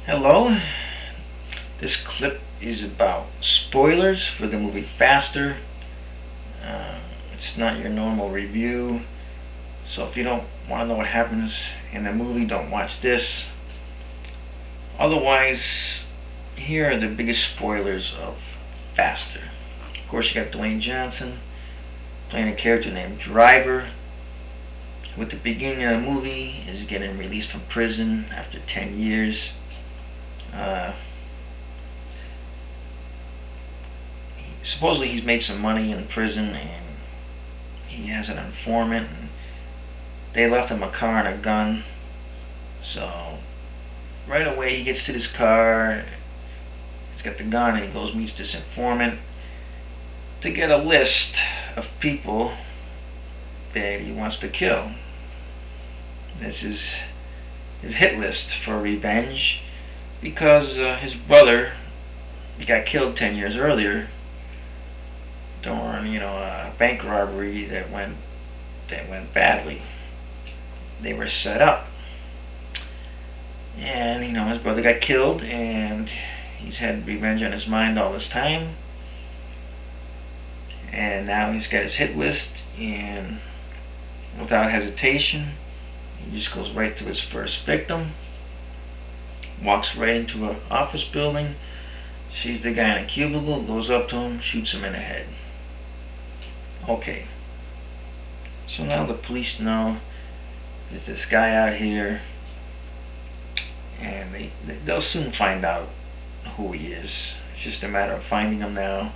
Hello, this clip is about spoilers for the movie Faster. It's not your normal review, so if you don't want to know what happens in the movie, don't watch this. Otherwise, here are the biggest spoilers of Faster. Of course, you got Dwayne Johnson playing a character named Driver. With the beginning of the movie, is getting released from prison after 10 years. Supposedly he's made some money in prison, and he has an informant, and they left him a car and a gun. So right away he gets to this car, he's got the gun, and he goes meets this informant to get a list of people that he wants to kill. This is his hit list for revenge, because his brother got killed 10 years earlier during a bank robbery that went badly. They were set up, and his brother got killed, and he's had revenge on his mind all this time, and now he's got his hit list, and without hesitation he just goes right to his first victim, walks right into an office building, sees the guy in a cubicle, goes up to him, shoots him in the head. Okay, so now the police know there's this guy out here, and they'll soon find out who he is. It's just a matter of finding him now.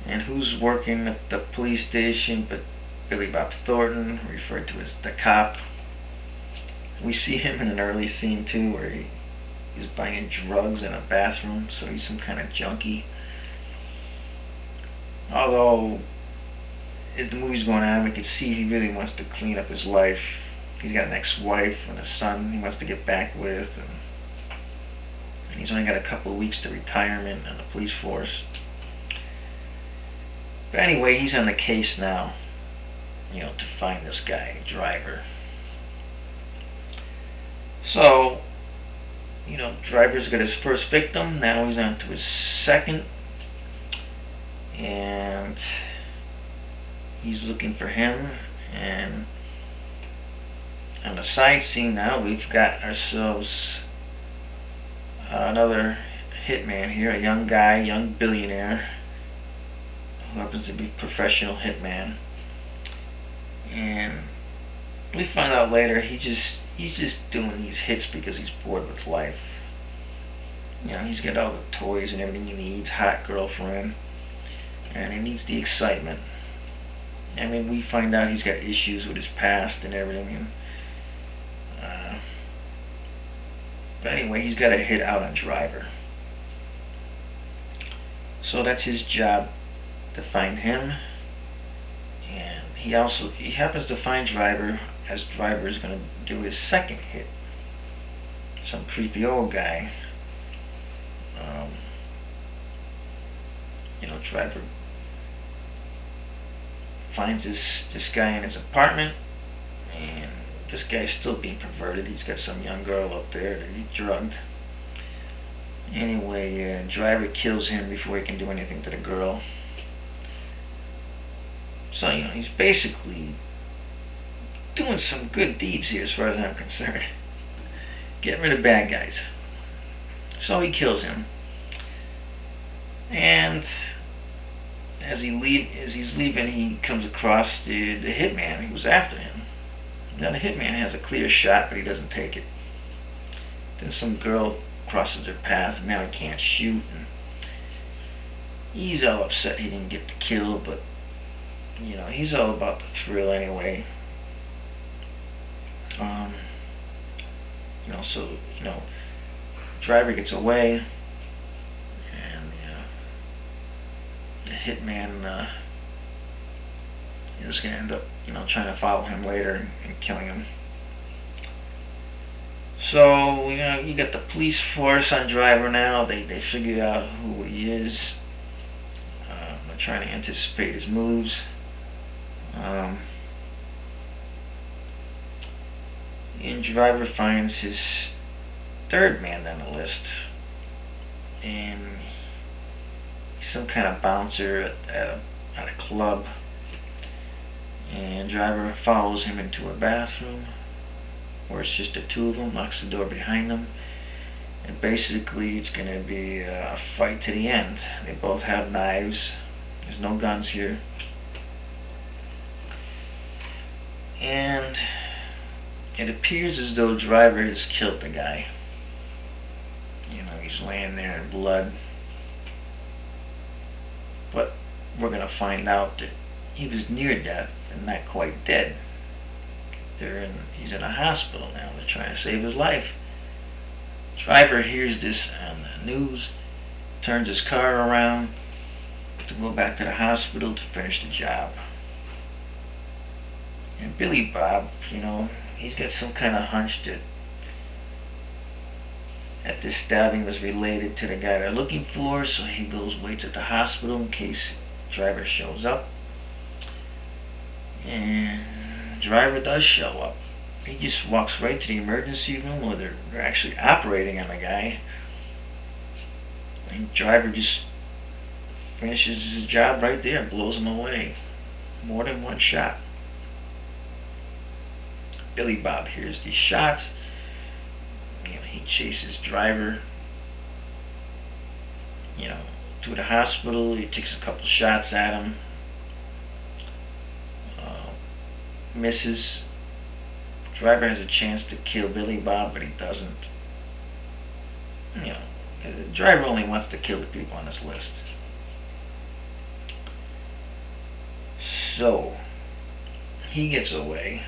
And who's working at the police station but Billy Bob Thornton, referred to as the cop. We see him in an early scene too, where he's buying drugs in a bathroom, so he's some kind of junkie. Although, as the movie's going on, we can see he really wants to clean up his life. He's got an ex-wife and a son he wants to get back with, and he's only got a couple of weeks to retirement on the police force. But anyway, he's on the case now, to find this guy, Driver. So, Driver's got his first victim, now he's on to his second, and he's looking for him. And on the side scene now, we've got ourselves another hitman here, a young guy, young billionaire, who happens to be a professional hitman. And we find out later he's just doing these hits because he's bored with life. He's got all the toys and everything he needs, hot girlfriend, and he needs the excitement. We find out he's got issues with his past and everything. But anyway, he's got a hit out on Driver. So that's his job, to find him. And he happens to find Driver as Driver is going to do his second hit. Some creepy old guy. Driver finds this guy in his apartment, and this guy's still being perverted. He's got some young girl up there that he drugged. Anyway, Driver kills him before he can do anything to the girl. So, he's basically doing some good deeds here as far as I'm concerned. Getting rid of bad guys. So he kills him. And as he's leaving, he comes across the hitman who was after him. Now the hitman has a clear shot, but he doesn't take it. Then some girl crosses their path, and now he can't shoot. And he's all upset he didn't get the kill, but he's all about the thrill anyway. So Driver gets away, and the hitman is going to end up trying to follow him later and killing him. So you got the police force on Driver now. They figure out who he is. They're trying to anticipate his moves. And Driver finds his third man on the list, and he's some kind of bouncer at a club. And driver follows him into a bathroom where it's just the two of them, locks the door behind them, and basically it's going to be a fight to the end. They both have knives. There's no guns here. And it appears as though driver has killed the guy. You know, he's laying there in blood. But we're going to find out that he was near death and not quite dead. He's in a hospital now. They're trying to save his life. Driver hears this on the news, turns his car around to go back to the hospital to finish the job. And Billy Bob, you know, he's got some kind of hunch that this stabbing was related to the guy they're looking for, so he waits at the hospital in case driver shows up. And driver does show up. He just walks right to the emergency room where they're actually operating on the guy. And driver just finishes his job right there and blows him away. More than one shot. Billy Bob hears these shots. You know, he chases driver, you know, to the hospital. He takes a couple shots at him. Misses. Driver has a chance to kill Billy Bob, but he doesn't. You know, the driver only wants to kill the people on this list. So he gets away,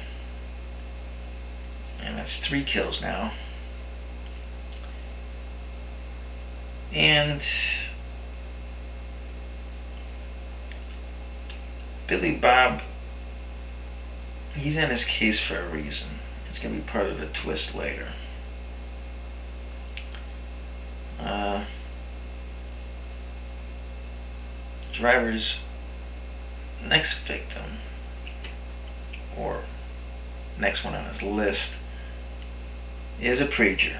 and that's 3 kills now. And Billy Bob, he's in his case for a reason. It's going to be part of the twist later. Driver's next victim, or next one on his list, is a preacher.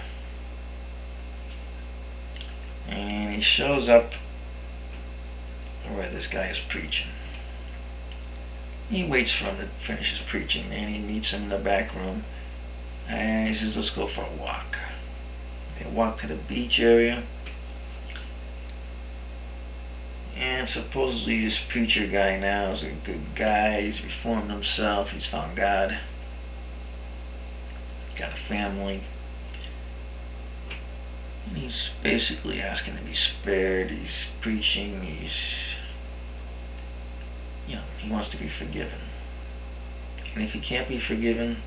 And he shows up where this guy is preaching. He waits for him to finish his preaching, and he meets him in the back room, and he says, let's go for a walk. They walk to the beach area, and supposedly this preacher guy now is a good guy. He's reformed himself, he's found God, got a family, and he's basically asking to be spared. He's preaching, he wants to be forgiven. And if he can't be forgiven,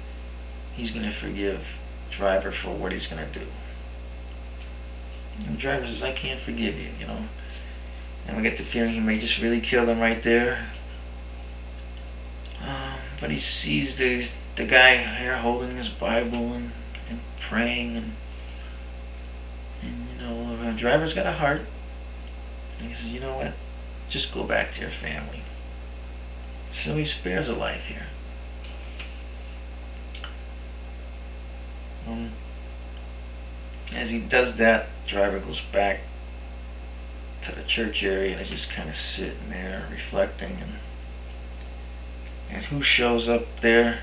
he's going to forgive driver for what he's going to do. And the driver says, I can't forgive you, you know. And we get the feeling he may just really kill them right there. But he sees the guy here holding his Bible and praying, and you know, the driver's got a heart. And he says, you know what, just go back to your family. So he spares a life here. As he does that, driver goes back to the church area and is just kind of sitting there reflecting, and who shows up there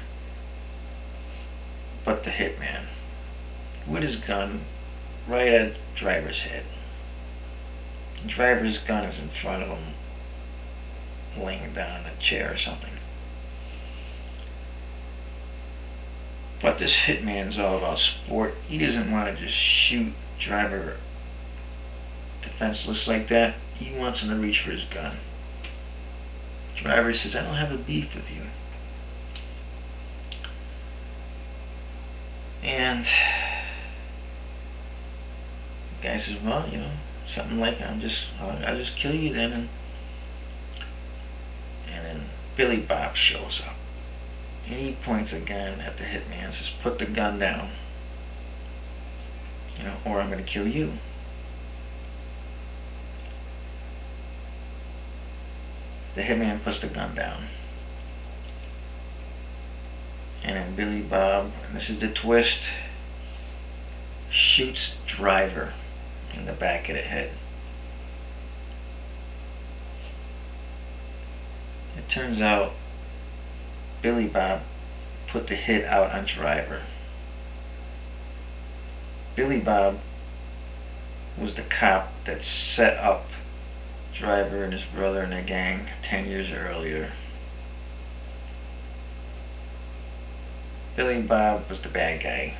but the hitman with his gun right at driver's head. The driver's gun is in front of him, laying down in a chair or something. But this hitman's all about sport. He doesn't want to just shoot driver defenseless like that. He wants him to reach for his gun. Driver says, I don't have a beef with you. And the guy says, well, you know, something like, I'll just kill you then. And then Billy Bob shows up. And he points a gun at the hitman and says, put the gun down. You know, or I'm going to kill you. The hitman puts the gun down. And then Billy Bob, and this is the twist, shoots shoots driver in the back of the head. It turns out Billy Bob put the hit out on driver. Billy Bob was the cop that set up driver and his brother in a gang 10 years earlier. Billy Bob was the bad guy.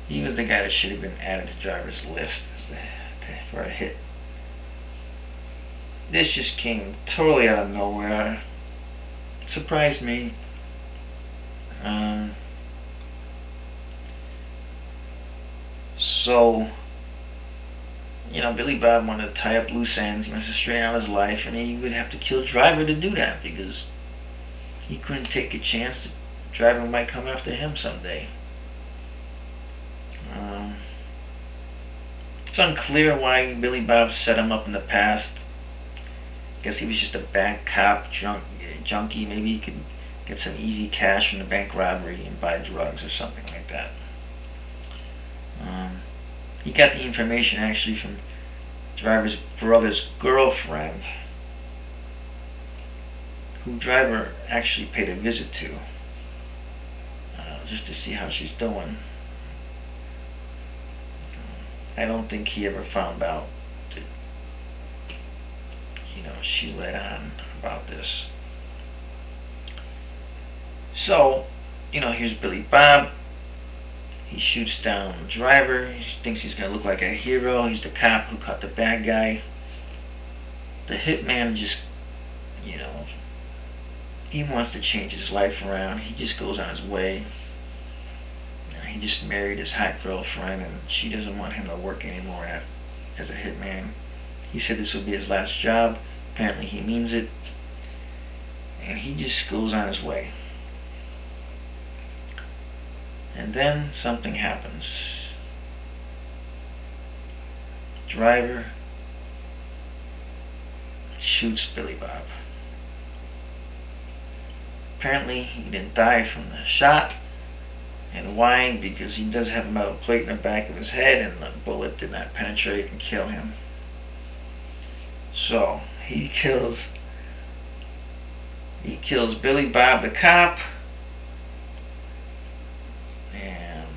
He was the guy that should have been added to driver's list for a hit. This just came totally out of nowhere. It surprised me. So, Billy Bob wanted to tie up loose ends. He wants to straighten out his life, and he would have to kill driver to do that because he couldn't take a chance that driver might come after him someday. It's unclear why Billy Bob set him up in the past. Guess he was just a bad cop, junkie. Maybe he could get some easy cash from the bank robbery and buy drugs or something like that. He got the information actually from driver's brother's girlfriend, who driver actually paid a visit to, just to see how she's doing. I don't think he ever found out that, she let on about this. So, here's Billy Bob. He shoots down the driver. He thinks he's going to look like a hero. He's the cop who caught the bad guy. The hitman just, he wants to change his life around. He just goes on his way. He just married his hot girlfriend, and she doesn't want him to work anymore as a hitman. He said this will be his last job. Apparently he means it. And he just goes on his way. And then something happens. Driver shoots Billy Bob. Apparently he didn't die from the shot and why, because he does have a metal plate in the back of his head and the bullet did not penetrate and kill him. So he kills Billy Bob the cop, and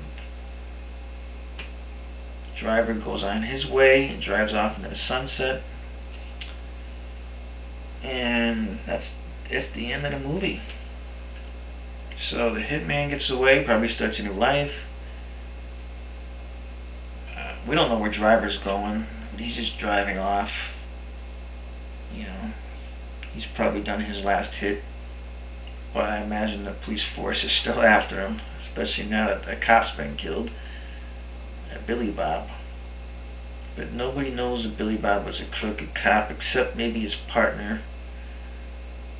driver goes on his way and drives off into the sunset, and that's the end of the movie. So the hitman gets away, probably starts a new life. We don't know where driver's going. He's just driving off. He's probably done his last hit. But I imagine the police force is still after him, especially now that the cop's been killed. Billy Bob. But nobody knows that Billy Bob was a crooked cop except maybe his partner.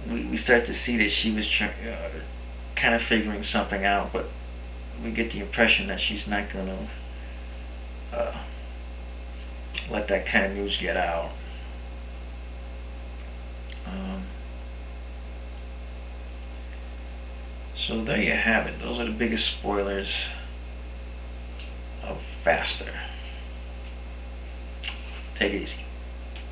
We start to see that she was kind of figuring something out, but we get the impression that she's not going to let that kind of news get out. So there you have it. Those are the biggest spoilers of Faster. Take it easy.